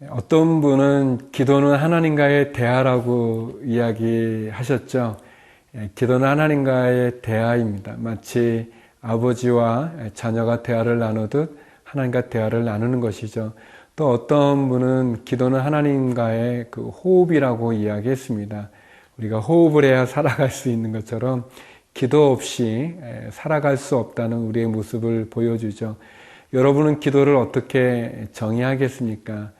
어떤 분은 기도는 하나님과의 대화라고 이야기하셨죠. 기도는 하나님과의 대화입니다. 마치 아버지와 자녀가 대화를 나누듯 하나님과 대화를 나누는 것이죠. 또 어떤 분은 기도는 하나님과의 그 호흡이라고 이야기했습니다. 우리가 호흡을 해야 살아갈 수 있는 것처럼 기도 없이 살아갈 수 없다는 우리의 모습을 보여주죠. 여러분은 기도를 어떻게 정의하겠습니까?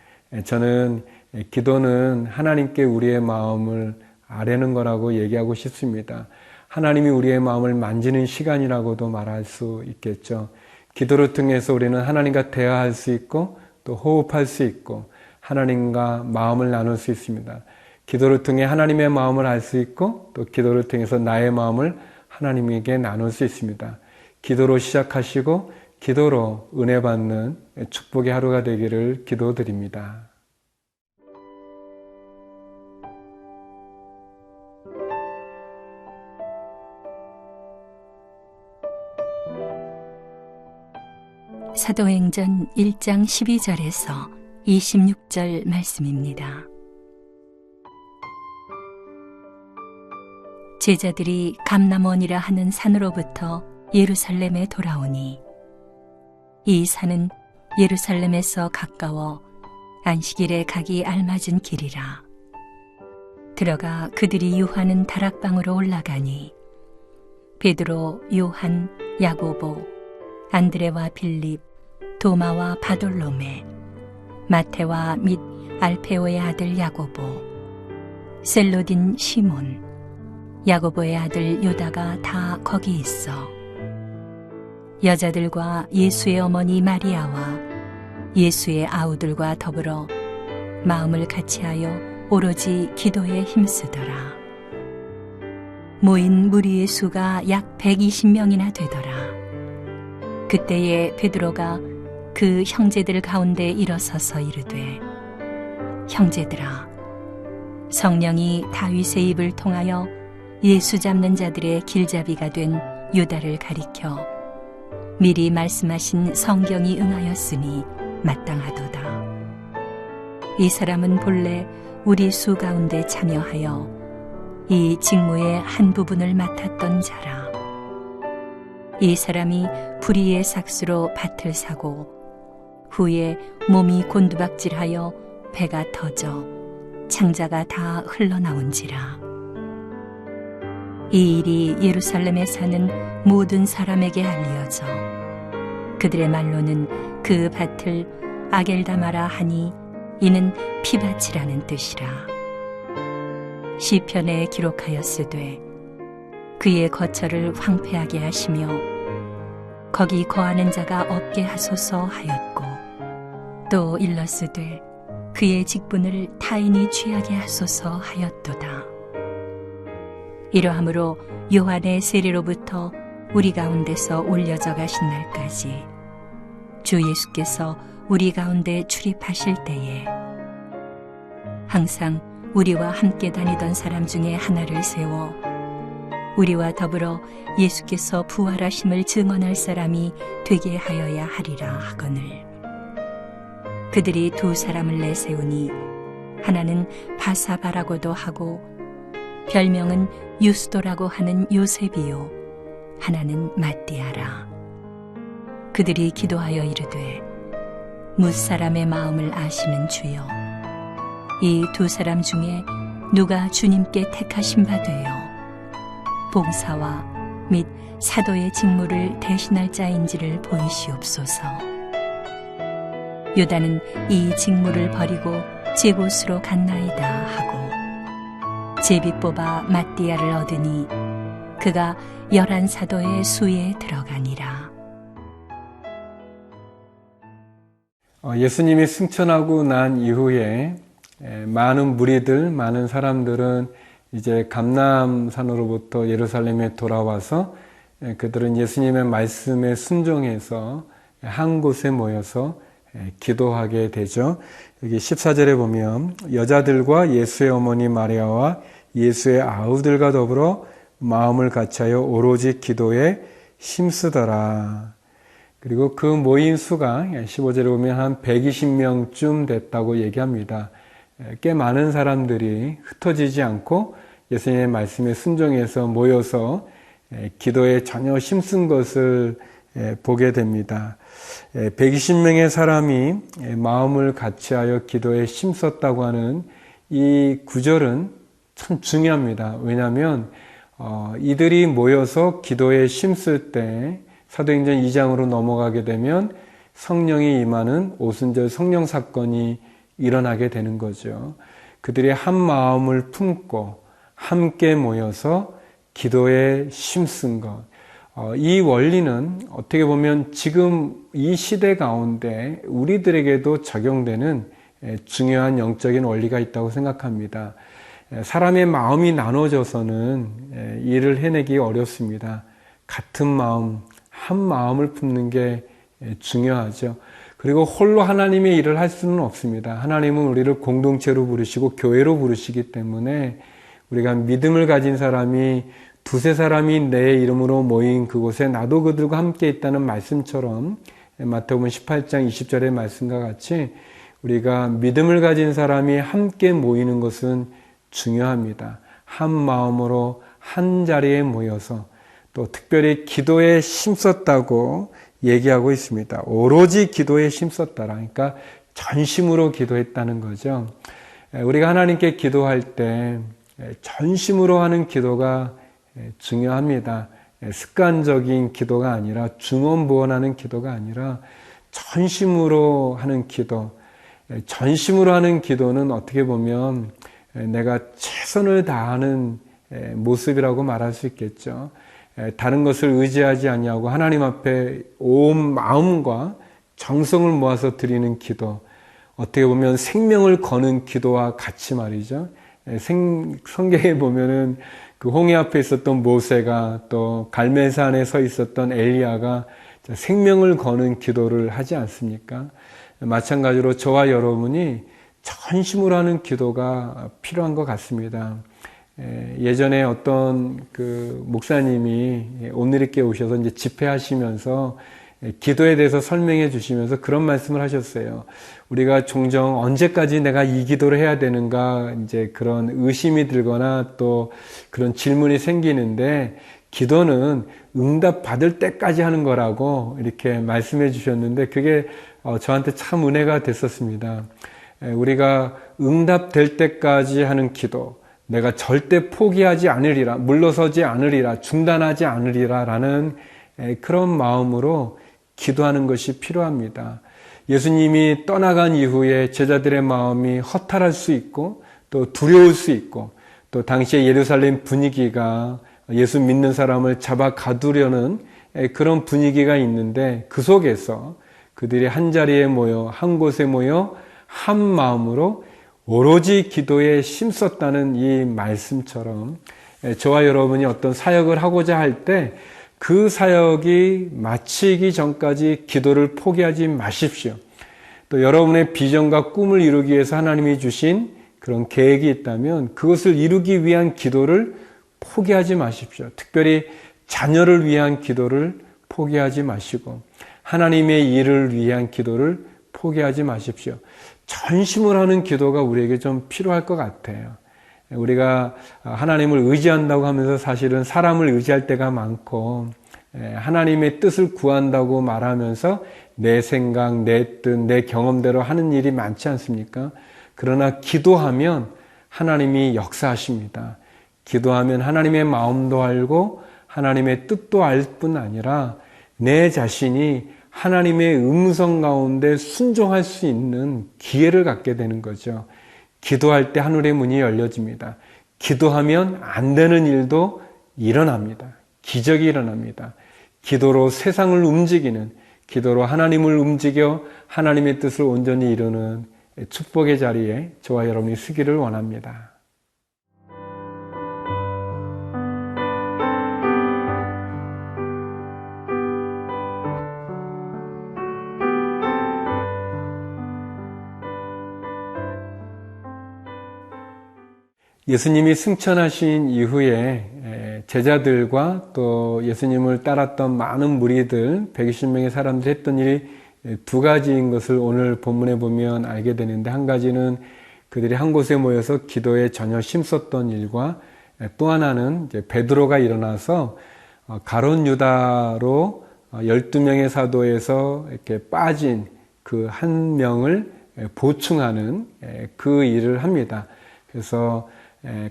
저는 기도는 하나님께 우리의 마음을 아뢰는 거라고 얘기하고 싶습니다. 하나님이 우리의 마음을 만지는 시간이라고도 말할 수 있겠죠. 기도를 통해서 우리는 하나님과 대화할 수 있고 또 호흡할 수 있고 하나님과 마음을 나눌 수 있습니다. 기도를 통해 하나님의 마음을 알 수 있고 또 기도를 통해서 나의 마음을 하나님에게 나눌 수 있습니다. 기도로 시작하시고 기도로 은혜 받는 축복의 하루가 되기를 기도드립니다. 사도행전 1장 12절에서 26절 말씀입니다. 제자들이 감람원이라 하는 산으로부터 예루살렘에 돌아오니 이 산은 예루살렘에서 가까워 안식일에 가기 알맞은 길이라. 들어가 그들이 유하는 다락방으로 올라가니 베드로, 요한, 야고보, 안드레와 빌립, 도마와 바돌로메, 마테와 및 알페오의 아들 야고보, 셀로딘 시몬, 야고보의 아들 요다가 다 거기 있어. 여자들과 예수의 어머니 마리아와 예수의 아우들과 더불어 마음을 같이하여 오로지 기도에 힘쓰더라. 모인 무리의 수가 약 120명이나 되더라. 그때에 베드로가 그 형제들 가운데 일어서서 이르되, 형제들아, 성령이 다윗의 입을 통하여 예수 잡는 자들의 길잡이가 된 유다를 가리켜 미리 말씀하신 성경이 응하였으니 마땅하도다. 이 사람은 본래 우리 수 가운데 참여하여 이 직무의 한 부분을 맡았던 자라. 이 사람이 불의의 삭수로 밭을 사고 후에 몸이 곤두박질하여 배가 터져 창자가 다 흘러나온지라. 이 일이 예루살렘에 사는 모든 사람에게 알려져 그들의 말로는 그 밭을 아겔다마라 하니 이는 피밭이라는 뜻이라. 시편에 기록하였으되 그의 거처를 황폐하게 하시며 거기 거하는 자가 없게 하소서 하였고, 또 일렀으되 그의 직분을 타인이 취하게 하소서 하였도다. 이러함으로 요한의 세례로부터 우리 가운데서 올려져 가신 날까지 주 예수께서 우리 가운데 출입하실 때에 항상 우리와 함께 다니던 사람 중에 하나를 세워 우리와 더불어 예수께서 부활하심을 증언할 사람이 되게 하여야 하리라 하거늘. 그들이 두 사람을 내세우니 하나는 바사바라고도 하고 별명은 유스도라고 하는 요셉이요 하나는 마띠아라. 그들이 기도하여 이르되, 뭇사람의 마음을 아시는 주여, 이 두 사람 중에 누가 주님께 택하신 바 되어 봉사와 및 사도의 직무를 대신할 자인지를 보이시옵소서. 유다는 이 직무를 버리고 제 곳으로 갔나이다 하고 제비 뽑아 마띠아를 얻으니 그가 11사도의 수에 들어가니라. 예수님이 승천하고 난 이후에 많은 무리들, 많은 사람들은 이제 감람산으로부터 예루살렘에 돌아와서 그들은 예수님의 말씀에 순종해서 한 곳에 모여서 기도하게 되죠. 여기 14절에 보면 여자들과 예수의 어머니 마리아와 예수의 아우들과 더불어 마음을 같이하여 오로지 기도에 힘쓰더라. 그리고 그 모인 수가 15절에 보면 한 120명쯤 됐다고 얘기합니다. 꽤 많은 사람들이 흩어지지 않고 예수님의 말씀에 순종해서 모여서 기도에 전혀 힘쓴 것을 보게 됩니다. 120명의 사람이 마음을 같이하여 기도에 힘썼다고 하는 이 구절은 참 중요합니다. 왜냐하면 이들이 모여서 기도에 힘쓸 때 사도행전 2장으로 넘어가게 되면 성령이 임하는 오순절 성령 사건이 일어나게 되는 거죠. 그들이 한 마음을 품고 함께 모여서 기도에 힘쓴 것. 이 원리는 어떻게 보면 지금 이 시대 가운데 우리들에게도 적용되는 중요한 영적인 원리가 있다고 생각합니다. 사람의 마음이 나눠져서는 일을 해내기 어렵습니다. 같은 마음, 한 마음을 품는 게 중요하죠. 그리고 홀로 하나님의 일을 할 수는 없습니다. 하나님은 우리를 공동체로 부르시고 교회로 부르시기 때문에 우리가 믿음을 가진 사람이 두세 사람이 내 이름으로 모인 그곳에 나도 그들과 함께 있다는 말씀처럼 마태복음 18장 20절의 말씀과 같이 우리가 믿음을 가진 사람이 함께 모이는 것은 중요합니다. 한 마음으로 한 자리에 모여서 또 특별히 기도에 힘썼다고 얘기하고 있습니다. 오로지 기도에 힘썼다라. 그러니까 전심으로 기도했다는 거죠. 우리가 하나님께 기도할 때 전심으로 하는 기도가 중요합니다. 습관적인 기도가 아니라 중언부언하는 기도가 아니라 전심으로 하는 기도. 전심으로 하는 기도는 어떻게 보면 내가 최선을 다하는 모습이라고 말할 수 있겠죠. 다른 것을 의지하지 아니하고 하나님 앞에 온 마음과 정성을 모아서 드리는 기도. 어떻게 보면 생명을 거는 기도와 같이 말이죠. 성경에 보면은 그 홍해 앞에 있었던 모세가 또 갈멜산에 서 있었던 엘리야가 생명을 거는 기도를 하지 않습니까? 마찬가지로 저와 여러분이 전심으로 하는 기도가 필요한 것 같습니다. 예전에 어떤 그 목사님이 오늘있게 오셔서 이제 집회하시면서 기도에 대해서 설명해 주시면서 그런 말씀을 하셨어요. 우리가 종종 언제까지 내가 이 기도를 해야 되는가 이제 그런 의심이 들거나 또 그런 질문이 생기는데 기도는 응답 받을 때까지 하는 거라고 이렇게 말씀해 주셨는데 그게 저한테 참 은혜가 됐었습니다. 우리가 응답될 때까지 하는 기도, 내가 절대 포기하지 않으리라, 물러서지 않으리라, 중단하지 않으리라 라는 그런 마음으로 기도하는 것이 필요합니다. 예수님이 떠나간 이후에 제자들의 마음이 허탈할 수 있고 또 두려울 수 있고 또 당시의 예루살렘 분위기가 예수 믿는 사람을 잡아 가두려는 그런 분위기가 있는데 그 속에서 그들이 한 자리에 모여 한 곳에 모여 한 마음으로 오로지 기도에 힘썼다는 이 말씀처럼 저와 여러분이 어떤 사역을 하고자 할 때 그 사역이 마치기 전까지 기도를 포기하지 마십시오. 또 여러분의 비전과 꿈을 이루기 위해서 하나님이 주신 그런 계획이 있다면 그것을 이루기 위한 기도를 포기하지 마십시오. 특별히 자녀를 위한 기도를 포기하지 마시고 하나님의 일을 위한 기도를 포기하지 마십시오. 전심을 하는 기도가 우리에게 좀 필요할 것 같아요. 우리가 하나님을 의지한다고 하면서 사실은 사람을 의지할 때가 많고 하나님의 뜻을 구한다고 말하면서 내 생각, 내 뜻, 내 경험대로 하는 일이 많지 않습니까? 그러나 기도하면 하나님이 역사하십니다. 기도하면 하나님의 마음도 알고 하나님의 뜻도 알 뿐 아니라 내 자신이 하나님의 음성 가운데 순종할 수 있는 기회를 갖게 되는 거죠. 기도할 때 하늘의 문이 열려집니다. 기도하면 안 되는 일도 일어납니다. 기적이 일어납니다. 기도로 세상을 움직이는, 기도로 하나님을 움직여 하나님의 뜻을 온전히 이루는 축복의 자리에 저와 여러분이 서기를 원합니다. 예수님이 승천하신 이후에 제자들과 또 예수님을 따랐던 많은 무리들, 120명의 사람들이 했던 일이 두 가지인 것을 오늘 본문에 보면 알게 되는데, 한 가지는 그들이 한 곳에 모여서 기도에 전혀 힘썼던 일과, 또 하나는 이제 베드로가 일어나서 가룟 유다로 12명의 사도에서 이렇게 빠진 그 한 명을 보충하는 그 일을 합니다. 그래서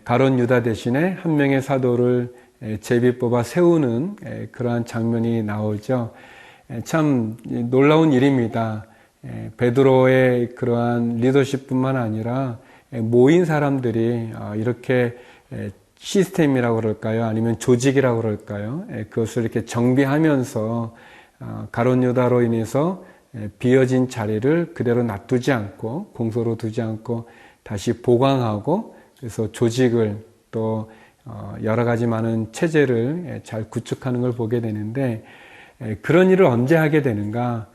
가룟 유다 대신에 한 명의 사도를 제비 뽑아 세우는 그러한 장면이 나오죠. 참 놀라운 일입니다. 베드로의 그러한 리더십뿐만 아니라 모인 사람들이 이렇게 시스템이라고 그럴까요? 아니면 조직이라고 그럴까요? 그것을 이렇게 정비하면서 가룟 유다로 인해서 비어진 자리를 그대로 놔두지 않고, 공소로 두지 않고 다시 보강하고, 그래서 조직을 또 여러 가지 많은 체제를 잘 구축하는 걸 보게 되는데, 그런 일을 언제 하게 되는가?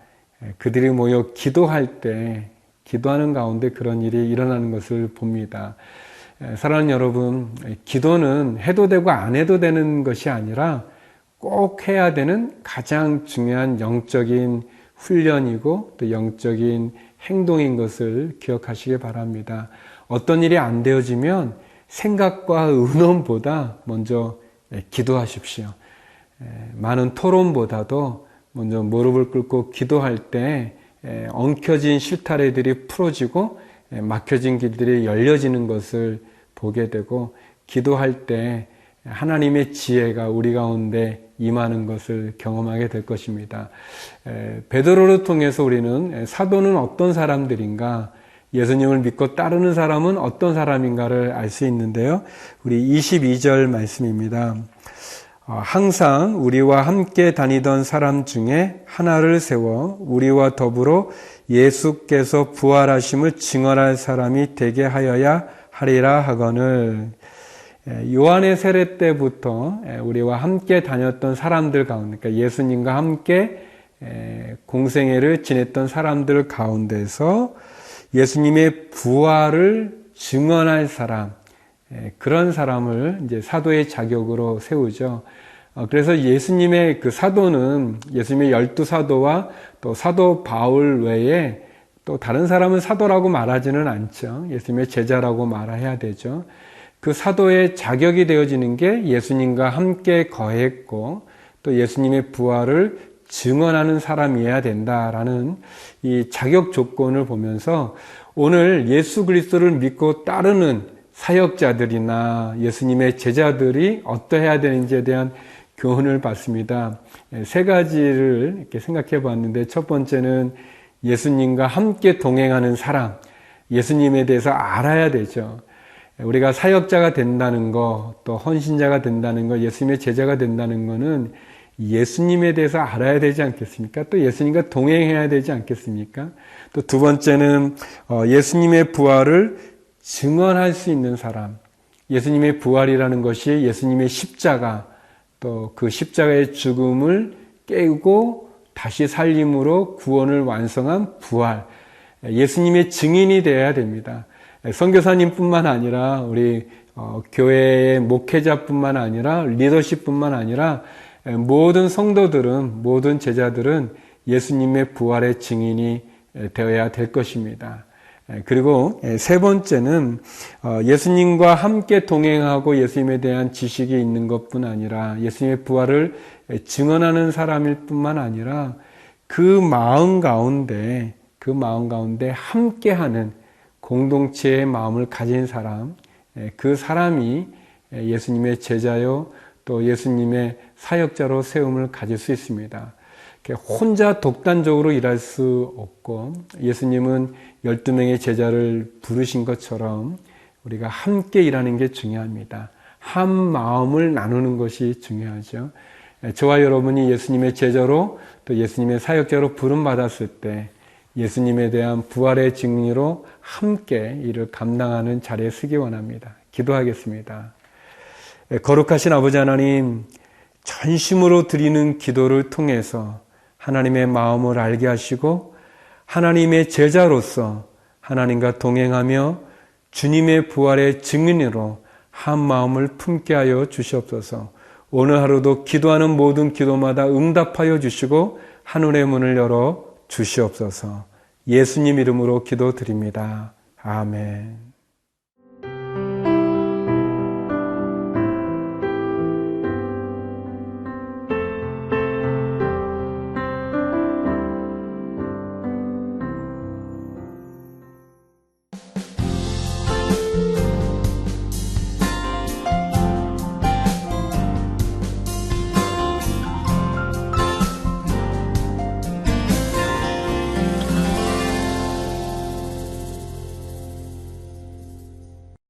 그들이 모여 기도할 때, 기도하는 가운데 그런 일이 일어나는 것을 봅니다. 사랑하는 여러분, 기도는 해도 되고 안 해도 되는 것이 아니라 꼭 해야 되는 가장 중요한 영적인 훈련이고 또 영적인 행동인 것을 기억하시기 바랍니다. 어떤 일이 안 되어지면 생각과 의논보다 먼저 기도하십시오. 많은 토론보다도 먼저 무릎을 꿇고 기도할 때 엉켜진 실타래들이 풀어지고 막혀진 길들이 열려지는 것을 보게 되고, 기도할 때 하나님의 지혜가 우리 가운데 임하는 것을 경험하게 될 것입니다. 베드로를 통해서 우리는 사도는 어떤 사람들인가, 예수님을 믿고 따르는 사람은 어떤 사람인가를 알 수 있는데요. 우리 22절 말씀입니다. 항상 우리와 함께 다니던 사람 중에 하나를 세워 우리와 더불어 예수께서 부활하심을 증언할 사람이 되게 하여야 하리라 하거늘. 요한의 세례 때부터 우리와 함께 다녔던 사람들 가운데, 그러니까 예수님과 함께 공생애를 지냈던 사람들 가운데서 예수님의 부활을 증언할 사람, 그런 사람을 이제 사도의 자격으로 세우죠. 그래서 예수님의 그 사도는 예수님의 12사도와 또 사도 바울 외에 또 다른 사람은 사도라고 말하지는 않죠. 예수님의 제자라고 말해야 되죠. 그 사도의 자격이 되어지는 게 예수님과 함께 거했고 또 예수님의 부활을 증언하는 사람이어야 된다라는 이 자격 조건을 보면서 오늘 예수 그리스도를 믿고 따르는 사역자들이나 예수님의 제자들이 어떠해야 되는지에 대한 교훈을 받습니다. 세 가지를 이렇게 생각해 봤는데, 첫 번째는 예수님과 함께 동행하는 사람, 예수님에 대해서 알아야 되죠. 우리가 사역자가 된다는 거, 또 헌신자가 된다는 거, 예수님의 제자가 된다는 거는 예수님에 대해서 알아야 되지 않겠습니까? 또 예수님과 동행해야 되지 않겠습니까? 또 두 번째는 예수님의 부활을 증언할 수 있는 사람, 예수님의 부활이라는 것이 예수님의 십자가, 또 그 십자가의 죽음을 깨고 다시 살림으로 구원을 완성한 부활, 예수님의 증인이 되어야 됩니다. 선교사님뿐만 아니라 우리 교회의 목회자뿐만 아니라 리더십뿐만 아니라 모든 성도들은, 모든 제자들은 예수님의 부활의 증인이 되어야 될 것입니다. 그리고 세 번째는 예수님과 함께 동행하고 예수님에 대한 지식이 있는 것뿐 아니라 예수님의 부활을 증언하는 사람일 뿐만 아니라 그 마음 가운데 함께하는 공동체의 마음을 가진 사람, 그 사람이 예수님의 제자요 또 예수님의 사역자로 세움을 가질 수 있습니다. 혼자 독단적으로 일할 수 없고, 예수님은 12명의 제자를 부르신 것처럼 우리가 함께 일하는 게 중요합니다. 한 마음을 나누는 것이 중요하죠. 저와 여러분이 예수님의 제자로 또 예수님의 사역자로 부름받았을 때 예수님에 대한 부활의 증인으로 함께 이를 감당하는 자리에 서기 원합니다. 기도하겠습니다. 거룩하신 아버지 하나님, 전심으로 드리는 기도를 통해서 하나님의 마음을 알게 하시고 하나님의 제자로서 하나님과 동행하며 주님의 부활의 증인으로 한 마음을 품게 하여 주시옵소서. 오늘 하루도 기도하는 모든 기도마다 응답하여 주시고 하늘의 문을 열어 주시옵소서. 예수님 이름으로 기도드립니다. 아멘.